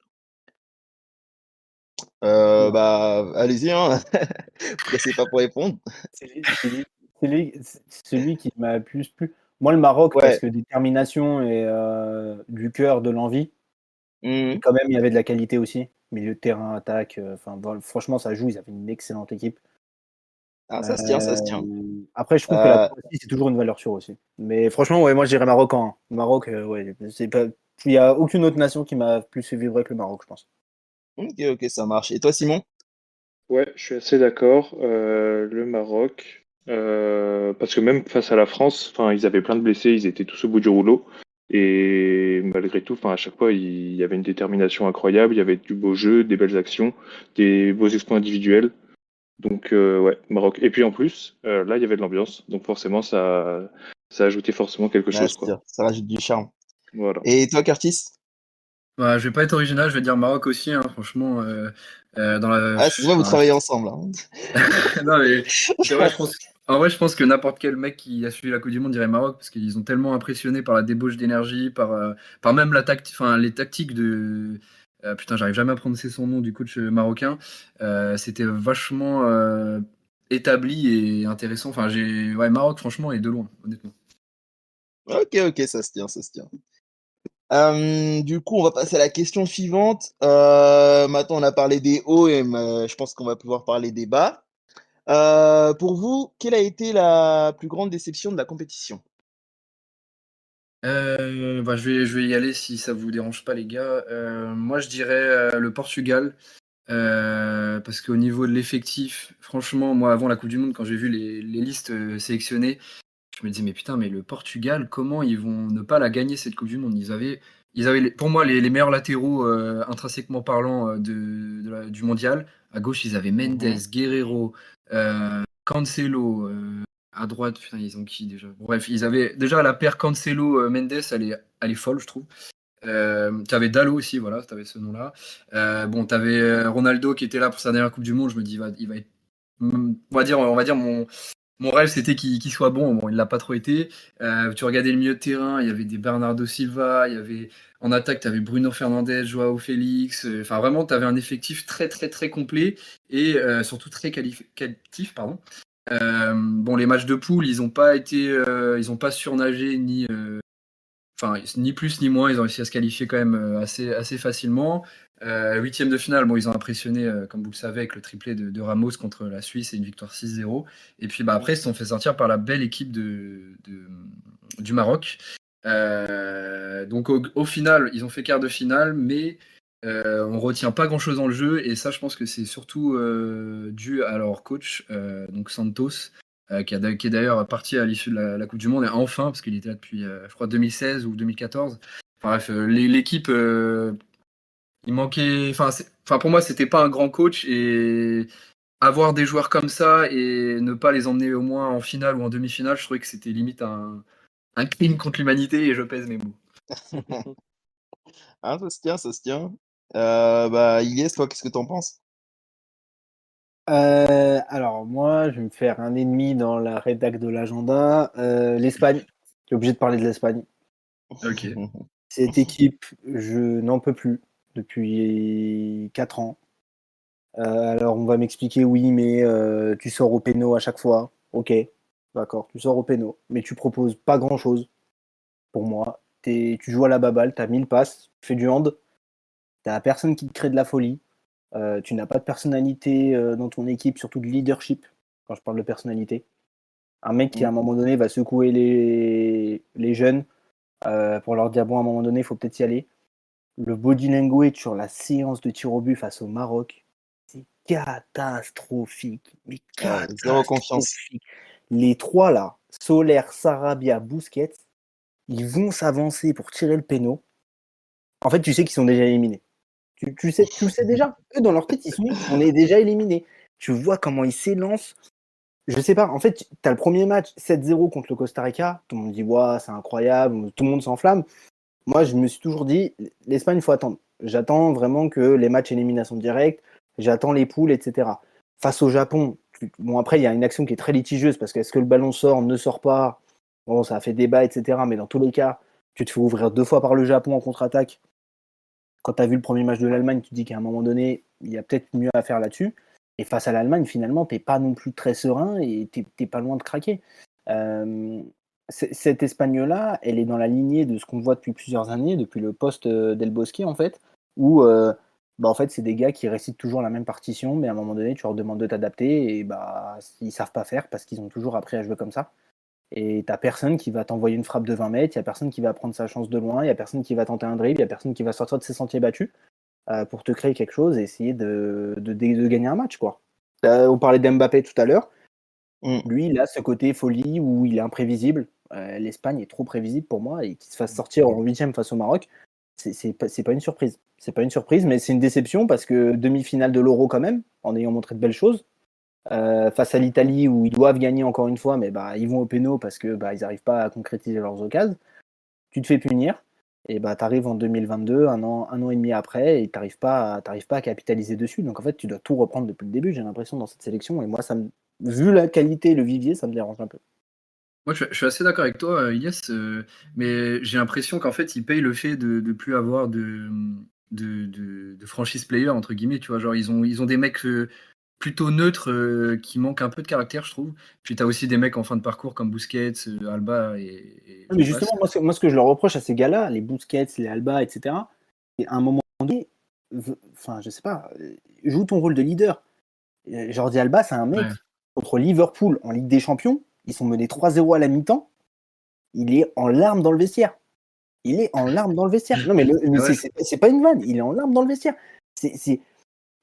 Bah, allez-y, hein. Vous pressez pas pour répondre. C'est lui- c'est lui- c'est celui qui m'a le plus plu. Moi, le Maroc, parce Ouais. que détermination et du cœur, de l'envie. Et Mhm. quand même, il y avait de la qualité aussi. Milieu de terrain, attaque. Franchement, ça joue. Ils avaient une excellente équipe. Ah, ça se tient, ça se tient. Après, je trouve que la Euh, Croatie, c'est toujours une valeur sûre aussi. Mais franchement, ouais, moi, je dirais Maroc. Le Maroc, ouais, c'est pas. Il n'y a aucune autre nation qui m'a plus fait vibrer que le Maroc, je pense. ok, ok, ça marche. Et toi, Simon? Ouais, je suis assez d'accord. Le Maroc, parce que même face à la France, enfin, ils avaient plein de blessés, ils étaient tous au bout du rouleau. Et malgré tout, enfin, à chaque fois, il y avait une détermination incroyable, il y avait du beau jeu, des belles actions, des beaux exploits individuels. Donc, ouais, Maroc. Et puis en plus, là, il y avait de l'ambiance, donc forcément, ça ajoutait forcément quelque Ah, chose, c'est quoi. sûr, ça rajoute du charme. Voilà. Et toi, Curtis? Bah, je vais pas être original, je vais dire Maroc aussi, hein, franchement. Dans la. Ah, ça se voit, vous Enfin, travaillez ensemble, hein. non, mais c'est vrai, en vrai, je pense que n'importe quel mec qui a suivi la Coupe du Monde dirait Maroc parce qu'ils ont tellement impressionné par la débauche d'énergie, par même les tactiques de. Putain, j'arrive jamais à prononcer son nom du coach marocain. C'était vachement établi et intéressant. Enfin, ouais, Maroc, franchement, et de loin, honnêtement. Ok, ok, ça se tient, ça se tient. Du coup, on va passer à la question suivante. Maintenant, on a parlé des hauts et je pense qu'on va pouvoir parler des bas. Pour vous, quelle a été la plus grande déception de la compétition? Bah, je vais y aller si ça vous dérange pas, les gars. Moi, je dirais le Portugal. Parce qu'au niveau de l'effectif, franchement, moi, avant la Coupe du Monde, quand j'ai vu les listes sélectionnées, je me disais, mais putain, mais le Portugal, comment ils vont ne pas la gagner cette Coupe du Monde? Ils avaient pour moi les meilleurs latéraux intrinsèquement parlant du mondial. À gauche, ils avaient Mendes, Mhm. Guerrero, Cancelo. À droite, putain, ils ont qui déjà? Bref, ils avaient déjà la paire Cancelo-Mendes, elle est folle, je trouve. Tu avais Dalot aussi, voilà, tu avais ce nom-là. Bon, tu avais Ronaldo qui était là pour sa dernière Coupe du Monde. Je me dis, il va être. On va dire mon rêve, c'était qu'il soit bon. Bon, il l'a pas trop été. Tu regardais le milieu de terrain, il y avait des Bernardo Silva, il y avait en attaque, tu avais Bruno Fernandes, Joao Félix. Enfin, vraiment, tu avais un effectif très, très, très complet et surtout très qualitatif, pardon. Bon, les matchs de poule, ils ont pas surnagé ni plus ni moins, ils ont réussi à se qualifier quand même assez facilement. Huitième de finale, bon, ils ont impressionné, comme vous le savez, avec le triplé de Ramos contre la Suisse et une victoire 6-0. Et puis après, ils se sont fait sortir par la belle équipe du Maroc. Donc au final, ils ont fait quart de finale, mais on retient pas grand-chose dans le jeu. Et ça, je pense que c'est surtout dû à leur coach, donc Santos, qui est d'ailleurs parti à l'issue de la Coupe du Monde, et enfin, parce qu'il était là depuis, je crois, 2016 ou 2014. Enfin, bref, l'équipe, il manquait. Enfin, pour moi, c'était pas un grand coach, et avoir des joueurs comme ça et ne pas les emmener au moins en finale ou en demi-finale, je trouvais que c'était limite un crime contre l'humanité, et je pèse mes mots. Ah, ça se tient, ça se tient. Ilyes, toi, qu'est-ce que t'en penses? Alors, moi, je vais me faire un ennemi dans la rédac de l'agenda. L'Espagne. J'ai obligé de parler de l'Espagne. Ok. Cette équipe, je n'en peux plus depuis 4 ans. Alors, on va m'expliquer, oui, mais tu sors au péno à chaque fois. Ok, d'accord, tu sors au péno, mais tu proposes pas grand-chose pour moi. Tu joues à la baballe, tu as 1000 passes, tu fais du hand, t'as personne qui te crée de la folie. Tu n'as pas de personnalité dans ton équipe, surtout de leadership, quand je parle de personnalité. Un mec qui, à un moment donné, va secouer les jeunes pour leur dire, bon, à un moment donné, il faut peut-être y aller. Le body language sur la séance de tir au but face au Maroc, c'est catastrophique. Mais Ouais, zéro confiance. catastrophique. Les trois là, Solaire, Sarabia, Busquets, ils vont s'avancer pour tirer le péno. En fait, tu sais qu'ils sont déjà éliminés. Tu le sais déjà. Eux, dans leur tête, on est déjà éliminés. Tu vois comment ils s'élancent. Je sais pas. En fait, tu as le premier match 7-0 contre le Costa Rica. Tout le monde dit, ouais, c'est incroyable. Tout le monde s'enflamme. Moi, je me suis toujours dit, l'Espagne, il faut attendre. J'attends vraiment que les matchs élimination directe, j'attends les poules, etc. Face au Japon, bon, après, il y a une action qui est très litigieuse parce que est-ce que le ballon sort, ne sort pas? Bon, ça a fait débat, etc. Mais dans tous les cas, tu te fais ouvrir 2 fois par le Japon en contre-attaque. Quand tu as vu le premier match de l'Allemagne, tu te dis qu'à un moment donné, il y a peut-être mieux à faire là-dessus. Et face à l'Allemagne, finalement, tu n'es pas non plus très serein et tu n'es pas loin de craquer. Cette Espagne-là, elle est dans la lignée de ce qu'on voit depuis plusieurs années, depuis le poste Del Bosque, en fait, où en fait, c'est des gars qui récitent toujours la même partition, mais à un moment donné, tu leur demandes de t'adapter et ils savent pas faire parce qu'ils ont toujours appris à jouer comme ça. Et t'as personne qui va t'envoyer une frappe de 20 mètres, il y a personne qui va prendre sa chance de loin, il y a personne qui va tenter un dribble, il y a personne qui va sortir de ses sentiers battus pour te créer quelque chose et essayer de gagner un match, quoi. On parlait d'Mbappé tout à l'heure. Lui, il a ce côté folie où il est imprévisible. L'Espagne est trop prévisible pour moi et qu'il se fasse sortir en 8e face au Maroc, c'est pas une surprise. C'est pas une surprise, mais c'est une déception parce que demi-finale de l'Euro quand même, en ayant montré de belles choses. Face à l'Italie où ils doivent gagner encore une fois, mais ils vont au péno parce que ils n'arrivent pas à concrétiser leurs occasions. Tu te fais punir et tu arrives en 2022, un an et demi après, et t'arrives pas à capitaliser dessus. Donc en fait, tu dois tout reprendre depuis le début, j'ai l'impression, dans cette sélection. Et moi, vu la qualité et le vivier, ça me dérange un peu. Moi, je suis assez d'accord avec toi, Ilyes, mais j'ai l'impression qu'en fait, ils payent le fait de ne plus avoir de franchise player, entre guillemets, tu vois. Genre, ils ont des mecs plutôt neutres qui manquent un peu de caractère, je trouve. Puis, tu as aussi des mecs en fin de parcours comme Busquets, Alba et Mais j'en passe. justement, moi, ce que je leur reproche à ces gars-là, les Busquets, les Alba, etc., c'est à un moment donné, je sais pas, joue ton rôle de leader. Jordi Alba, c'est un mec Ouais. contre Liverpool en Ligue des Champions. Ils sont menés 3-0 à la mi-temps. Il est en larmes dans le vestiaire. Non, mais Ouais. c'est pas une vanne. Il est en larmes dans le vestiaire.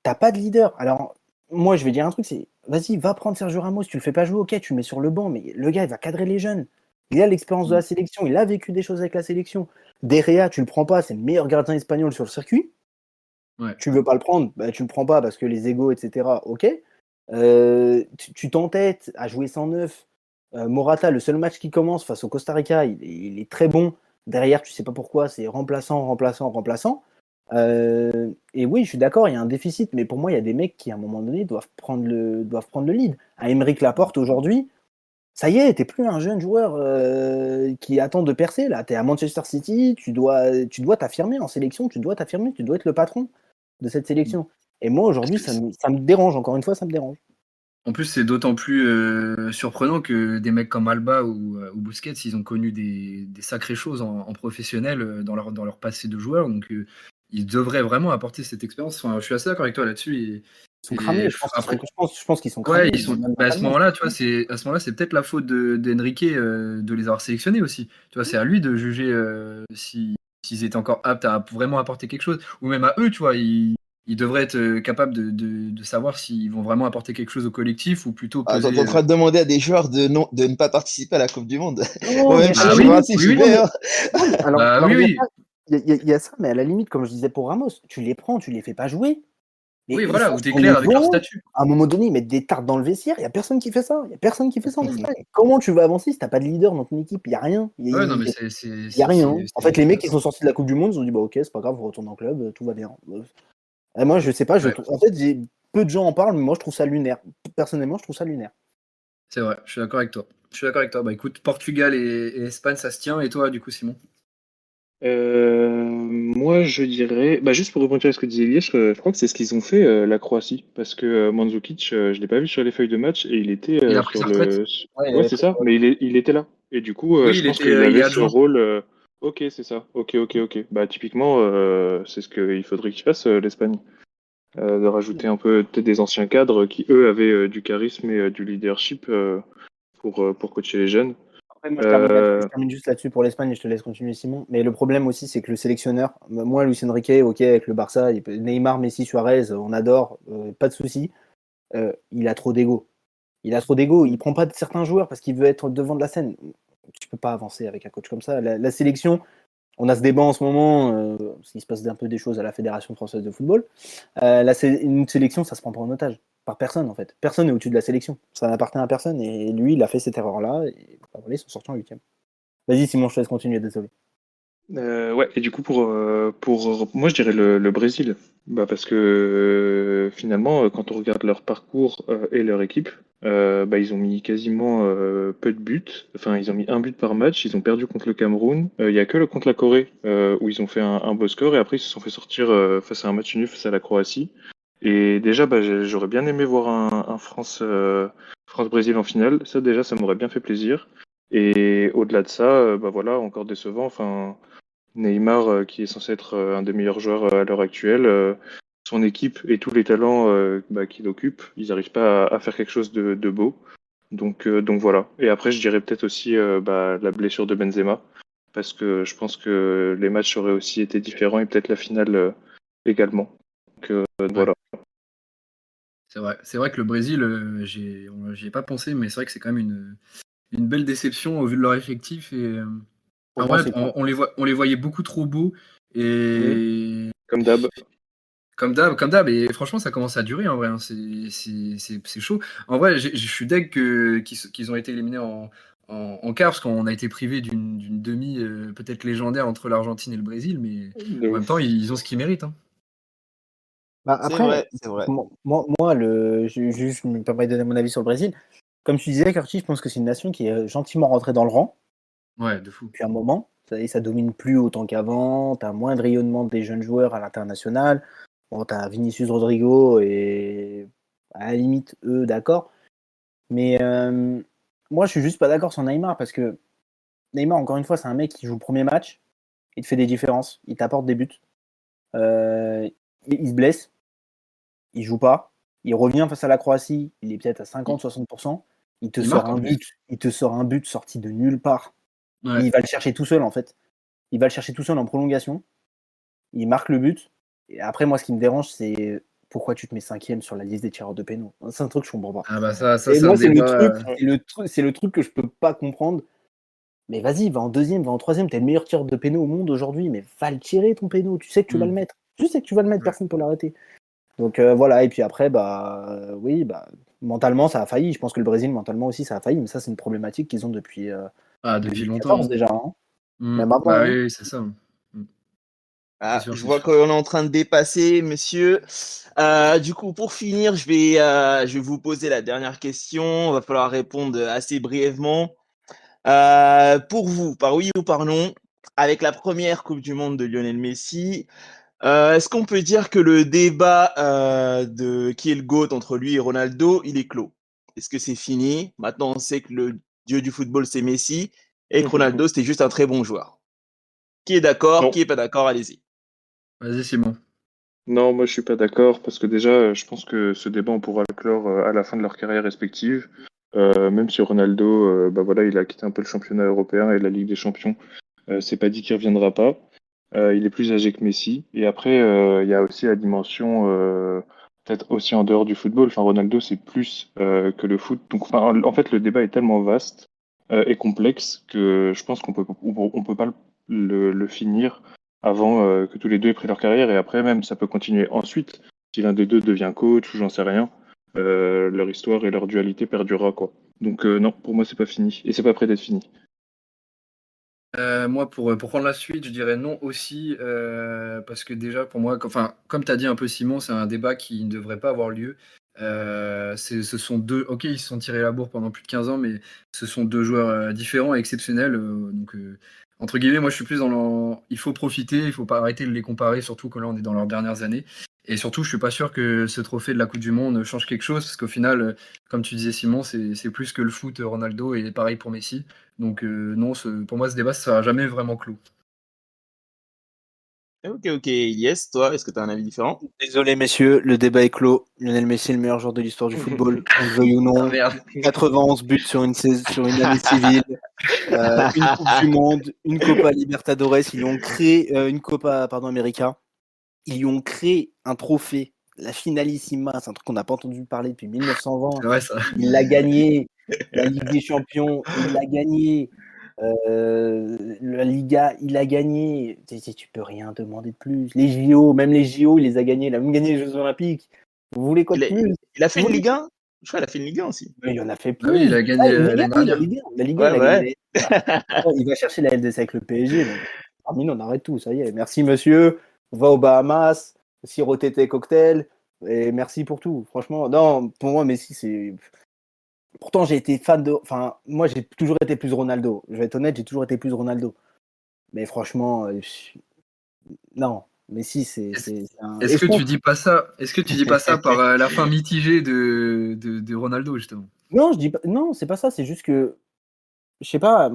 T'as pas de leader. Alors, moi, je vais dire un truc, c'est vas-y, va prendre Sergio Ramos. Tu le fais pas jouer, ok, tu le mets sur le banc, mais le gars, il va cadrer les jeunes. Il a l'expérience de la sélection. Il a vécu des choses avec la sélection. Derrea, tu le prends pas. C'est le meilleur gardien espagnol sur le circuit. Ouais. Tu veux pas le prendre, tu le prends pas parce que les égos, etc. Ok. Tu t'entêtes à jouer 109. Morata, le seul match qui commence face au Costa Rica, il est très bon. Derrière, tu sais pas pourquoi, c'est remplaçant. Et oui, je suis d'accord, il y a un déficit, mais pour moi, il y a des mecs qui, à un moment donné, doivent prendre le lead. À Aymeric Laporte, aujourd'hui, ça y est, t'es plus un jeune joueur qui attend de percer, là. T'es à Manchester City, tu dois t'affirmer en sélection, tu dois être le patron de cette sélection. Et moi, aujourd'hui, ça me dérange, encore une fois, ça me dérange. En plus, c'est d'autant plus surprenant que des mecs comme Alba ou Busquets, ils ont connu des sacrées choses en professionnel dans leur passé de joueur. Donc, ils devraient vraiment apporter cette expérience. Enfin, je suis assez d'accord avec toi là-dessus. Ils sont cramés, je pense qu'ils sont ouais, cramés. à ce moment-là, tu vois, c'est peut-être la faute d'Enrique de les avoir sélectionnés aussi. Tu vois, c'est à lui de juger s'ils étaient encore aptes à vraiment apporter quelque chose. Ou même à eux, tu vois, ils devraient être capables de savoir s'ils vont vraiment apporter quelque chose au collectif ou plutôt T'es peser. en train de demander à des joueurs de ne pas participer à la Coupe du Monde. Non, Moi-même, mais je à la suis limite, raciste, oui, j'y non, vais, mais- hein. non, mais alors, Bah, oui. il y a ça, mais à la limite, comme je disais pour Ramos, tu les prends, tu les fais pas jouer. Mais Oui, ils voilà, sont où t'es sur le clair avec leur banc. statut. À un moment donné, ils mettent des tartes dans le vestiaire. Il n'y a personne qui fait ça. Il n'y a personne qui fait ça en Espagne. Comment tu vas avancer si tu n'as pas de leader dans ton équipe? Il n'y a rien. Ouais, non, mais Il y a rien. En fait, les mecs qui sont sortis de la Coupe du Monde, ils ont dit bah, ok, c'est pas grave, vous retournez en club, tout va bien. Et moi, je sais pas. Ouais. En fait, peu de gens en parlent, mais moi, je trouve ça lunaire. Personnellement, je trouve ça lunaire. C'est vrai, je suis d'accord avec toi. Bah écoute, Portugal et Espagne, ça se tient. Et toi, du coup, Simon? Moi, je dirais, juste pour rebondir à ce que disait Elias, je crois que c'est ce qu'ils ont fait, la Croatie, parce que Mandzukic, je l'ai pas vu sur les feuilles de match et il était Il a pris sur sa retraite? Ouais, il Ouais, avait c'est pris. ça, mais il était là. Et du coup, Oui, je il pense qu'il est avait ce adjoint. rôle. Ok, c'est ça. Ok. Bah, typiquement, c'est ce qu'il faudrait qu'il fasse, l'Espagne. De rajouter un peu peut-être des anciens cadres qui, eux, avaient du charisme et du leadership pour coacher les jeunes. Après, moi, je Euh, termine juste là-dessus pour l'Espagne et je te laisse continuer, Simon. Mais le problème aussi, c'est que le sélectionneur, moi, Luis Enrique, ok, avec le Barça, Neymar, Messi, Suarez, on adore, pas de souci. Il a trop d'ego. Il prend pas de certains joueurs parce qu'il veut être devant de la scène. Tu peux pas avancer avec un coach comme ça. La sélection, on a ce débat en ce moment, parce qu'il se passe un peu des choses à la Fédération française de football. Une sélection, ça se prend pas en otage. Par personne, en fait. Personne n'est au-dessus de la sélection. Ça n'appartient à personne. Et lui, il a fait cette erreur-là. Et voilà, ils sont sortis en 8e. Vas-y, Simon, je te laisse continuer, désolé. Ouais, et du coup, pour moi, je dirais le Brésil. Parce que finalement, quand on regarde leur parcours et leur équipe, ils ont mis quasiment peu de buts. Enfin, ils ont mis un but par match. Ils ont perdu contre le Cameroun. Il y a que le contre la Corée où ils ont fait un beau score. Et après, ils se sont fait sortir face à un match nul face à la Croatie. Et déjà, j'aurais bien aimé voir un France-Brésil en finale. Ça, déjà, ça m'aurait bien fait plaisir. Et au-delà de ça, bah voilà, encore décevant. Enfin, Neymar, qui est censé être un des meilleurs joueurs à l'heure actuelle, son équipe et tous les talents qu'il occupe, ils n'arrivent pas à faire quelque chose de beau. Donc voilà. Et après, je dirais peut-être aussi la blessure de Benzema, parce que je pense que les matchs auraient aussi été différents et peut-être la finale également. Voilà. C'est vrai que le Brésil, j'y ai pas pensé, mais c'est vrai que c'est quand même une belle déception au vu de leur effectif. Et, Pour en moi, vrai, c'est clair. on les voyait beaucoup trop beaux. Oui. Et Comme d'hab. comme d'hab, et franchement, ça commence à durer en vrai. Hein. C'est chaud. En vrai, je suis deg qu'ils ont été éliminés en quart, parce qu'on a été privé d'une demi peut-être légendaire entre l'Argentine et le Brésil, mais De en même temps, ouf. ils ont ce qu'ils méritent. Hein. Bah, C'est après, vrai, c'est vrai. je me permets de donner mon avis sur le Brésil. Comme tu disais, Curtis, je pense que c'est une nation qui est gentiment rentrée dans le rang Ouais, de fou. depuis un moment. Ça domine plus autant qu'avant. Tu as moins de rayonnement des jeunes joueurs à l'international. Bon, tu as Vinicius Rodrigo et à la limite, eux, d'accord. Mais moi, je suis juste pas d'accord sur Neymar parce que Neymar, encore une fois, c'est un mec qui joue le premier match. Il te fait des différences. Il t'apporte des buts. Euh, il se blesse. Il joue pas. Il revient face à la Croatie. Il est peut-être à 50-60%. Il marque en plus. Il te sort un but sorti de nulle part. Ouais. Il va le chercher tout seul, en fait. Il va le chercher tout seul en prolongation. Il marque le but. Et après, moi, ce qui me dérange, c'est pourquoi tu te mets 5e sur la liste des tireurs de pénaux. C'est un truc que je comprends pas. Ah bah ça Et c'est un moi, débat. c'est le truc que je peux pas comprendre. Mais vas-y, va en deuxième, va en troisième. T'es le meilleur tireur de pénaux au monde aujourd'hui, mais va le tirer ton pénaux. Tu sais que tu vas le mettre. Tu sais que tu vas le mettre, Ouais. personne ne peut l'arrêter. Donc voilà, et puis après, oui, mentalement, ça a failli. Je pense que le Brésil, mentalement aussi, ça a failli, mais ça, c'est une problématique qu'ils ont depuis Depuis longtemps. 2014 déjà, hein. Même Bah avant. Hein. oui, c'est ça. C'est Ah, sûr, je c'est vois sûr. qu'on est en train de dépasser, monsieur. Du coup, pour finir, je vais vous poser la dernière question. Il va falloir répondre assez brièvement. Pour vous, par oui ou par non, avec la première Coupe du Monde de Lionel Messi, est-ce qu'on peut dire que le débat de qui est le GOAT entre lui et Ronaldo, il est clos? Est-ce que c'est fini? Maintenant, on sait que le dieu du football, c'est Messi et que Ronaldo, c'était juste un très bon joueur. Qui est d'accord? Non. Qui est pas d'accord? Allez-y. Vas-y, Simon. Non, moi je suis pas d'accord parce que déjà, je pense que ce débat on pourra le clore à la fin de leur carrière respective. Même si Ronaldo, voilà, il a quitté un peu le championnat européen et la Ligue des Champions, c'est pas dit qu'il reviendra pas. Il est plus âgé que Messi. Et après, il y a aussi la dimension, peut-être aussi en dehors du football. Enfin, Ronaldo, c'est plus que le foot. Donc, enfin, en fait, le débat est tellement vaste et complexe que je pense on peut pas le finir avant que tous les deux aient pris leur carrière. Et après, même, ça peut continuer ensuite. Si l'un des deux devient coach ou j'en sais rien, leur histoire et leur dualité perdurera, quoi. Donc, non, pour moi, c'est pas fini. Et c'est pas prêt d'être fini. Moi, pour prendre la suite, je dirais non aussi, parce que déjà, pour moi, comme tu as dit un peu, Simon, c'est un débat qui ne devrait pas avoir lieu. Ce sont deux. Ok, ils se sont tirés la bourre pendant plus de 15 ans, mais ce sont deux joueurs différents et exceptionnels. Entre guillemets, moi, je suis plus dans il faut profiter, il faut pas arrêter de les comparer, surtout que là, on est dans leurs dernières années. Et surtout, je suis pas sûr que ce trophée de la Coupe du Monde change quelque chose, parce qu'au final, comme tu disais, Simon, c'est plus que le foot, Ronaldo, et pareil pour Messi. Donc non, pour moi, ce débat, ça sera jamais vraiment clos. Ok, ok. Yes, toi, est-ce que tu as un avis différent? Désolé, messieurs, le débat est clos. Lionel Messi est le meilleur joueur de l'histoire du football, qu'on le veuille ou Ah non. merde. 91 buts sur une année civile, une Coupe du Monde, une Copa Libertadores. Ils lui ont créé une Copa, pardon, América. Ils lui ont créé un trophée, la Finalissima. C'est un truc qu'on n'a pas entendu parler depuis 1920. C'est vrai ça. Il l'a gagné. La Ligue des Champions, il l'a gagné. La Liga, il a gagné. Tu peux rien demander de plus. Les JO, même les JO, il les a gagnés. Il a même gagné les Jeux Olympiques. Vous voulez quoi de plus? Il a fait Vous une voulez... Ligue 1? Je crois qu'il a fait une Ligue 1 aussi. Mais il en a fait Ah oui, plein. il a gagné Ah, l'année oui, dernière. La Liga, Ouais, il a ouais. gagné. Il va chercher la LDC avec le PSG. Donc, Armin, on arrête tout. Ça y est. Merci, monsieur. On va aux Bahamas. Siroter tes cocktails. Et merci pour tout. Franchement, non, pour moi, Messi, c'est. Pourtant, j'ai été fan de. Enfin, moi, j'ai toujours été plus Ronaldo. Je vais être honnête, j'ai toujours été plus Ronaldo. Mais franchement, non. Messi, c'est un. Et Est-ce je que tu trouve. dis pas ça? Est-ce que tu dis pas ça par la fin mitigée de Ronaldo justement? Non, je dis pas. Non, c'est pas ça. C'est juste que je sais pas.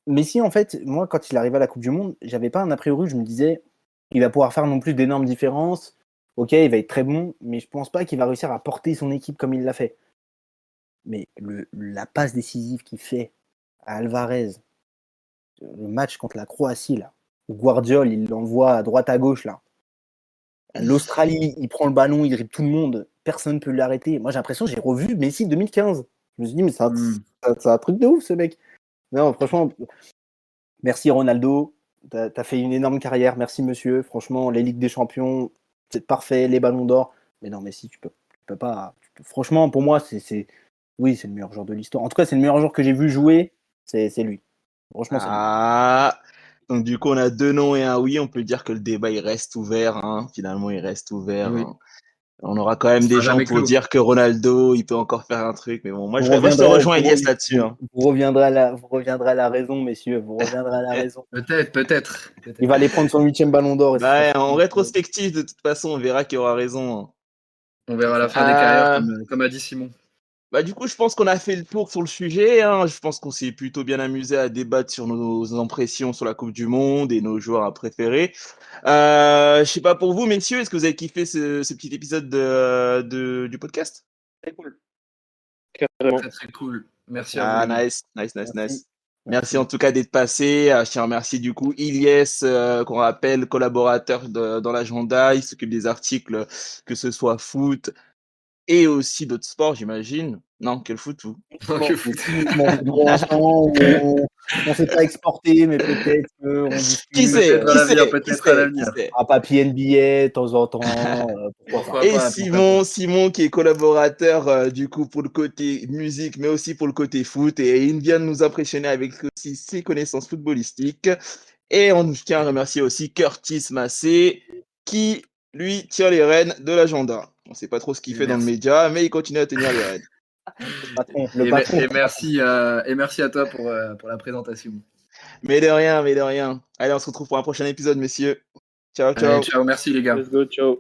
Messi, en fait, moi, quand il arrivait à la Coupe du Monde, j'avais pas un a priori. Je me disais, il va pouvoir faire non plus d'énormes différences. Ok, il va être très bon, mais je pense pas qu'il va réussir à porter son équipe comme il l'a fait. Mais la passe décisive qu'il fait à Alvarez, le match contre la Croatie, là, où Guardiola, il l'envoie à droite à gauche, là. L'Australie, il prend le ballon, il dribble tout le monde, personne ne peut l'arrêter. Moi, j'ai l'impression que j'ai revu Messi 2015. Je me suis dit, mais c'est un truc de ouf, ce mec. Non, franchement, merci Ronaldo. T'as fait une énorme carrière, merci monsieur. Franchement, les Ligues des Champions, c'est parfait, les ballons d'or. Mais non, Messi, tu peux pas. Franchement, pour moi, oui, c'est le meilleur joueur de l'histoire. En tout cas, c'est le meilleur joueur que j'ai vu jouer, c'est lui. Franchement, c'est lui. Ah, donc du coup, on a 2 non et un oui. On peut dire que le débat, il reste ouvert. Hein. Finalement, il reste ouvert. Oui. Hein. On aura quand même Il des sera gens jamais pour clos. dire que Ronaldo, il peut encore faire un truc. Mais bon, moi, Vous je te reviendrez, rejoins, Elias, là-dessus. Hein. vous reviendrez à la raison, messieurs. Vous reviendrez à la raison. Peut-être. Il va aller prendre son 8e ballon d'or. Et Bah, ça en sera- rétrospective, de toute façon, on verra qui aura raison. Hein. On verra la fin des carrières, comme a dit Simon. Bah, du coup, je pense qu'on a fait le tour sur le sujet. Hein. Je pense qu'on s'est plutôt bien amusé à débattre sur nos impressions sur la Coupe du Monde et nos joueurs préférés. Je sais pas pour vous, messieurs, est-ce que vous avez kiffé ce petit épisode du podcast? Très cool. Carrément. Très cool. Merci à vous, Ah, les gars. nice. Merci. Merci en tout cas d'être passé. Je tiens à remercier du coup Ilyes, qu'on rappelle collaborateur dans l'agenda. Il s'occupe des articles, que ce soit foot et aussi d'autres sports, j'imagine. Non, quel foot, vous? Que foot. Pour l'instant, on ne s'est pas exporté, mais peut-être qu'on Qui discute. sait? Peut-être à l'avenir, peut-être à l'avenir. Un papier NBA de temps en temps. Pourquoi Et pas, Simon qui est collaborateur du coup pour le côté musique, mais aussi pour le côté foot. Et il vient de nous impressionner avec aussi ses connaissances footballistiques. Et on tient à remercier aussi Curtis Massé qui, lui, tient les rênes de l'agenda. On ne sait pas trop ce qu'il fait dans le média, mais il continue à tenir les rênes. Le patron. Et merci à toi pour la présentation. Mais de rien, mais de rien. Allez, on se retrouve pour un prochain épisode, messieurs. Ciao, ciao. Allez, ciao, merci les gars. Let's go, ciao.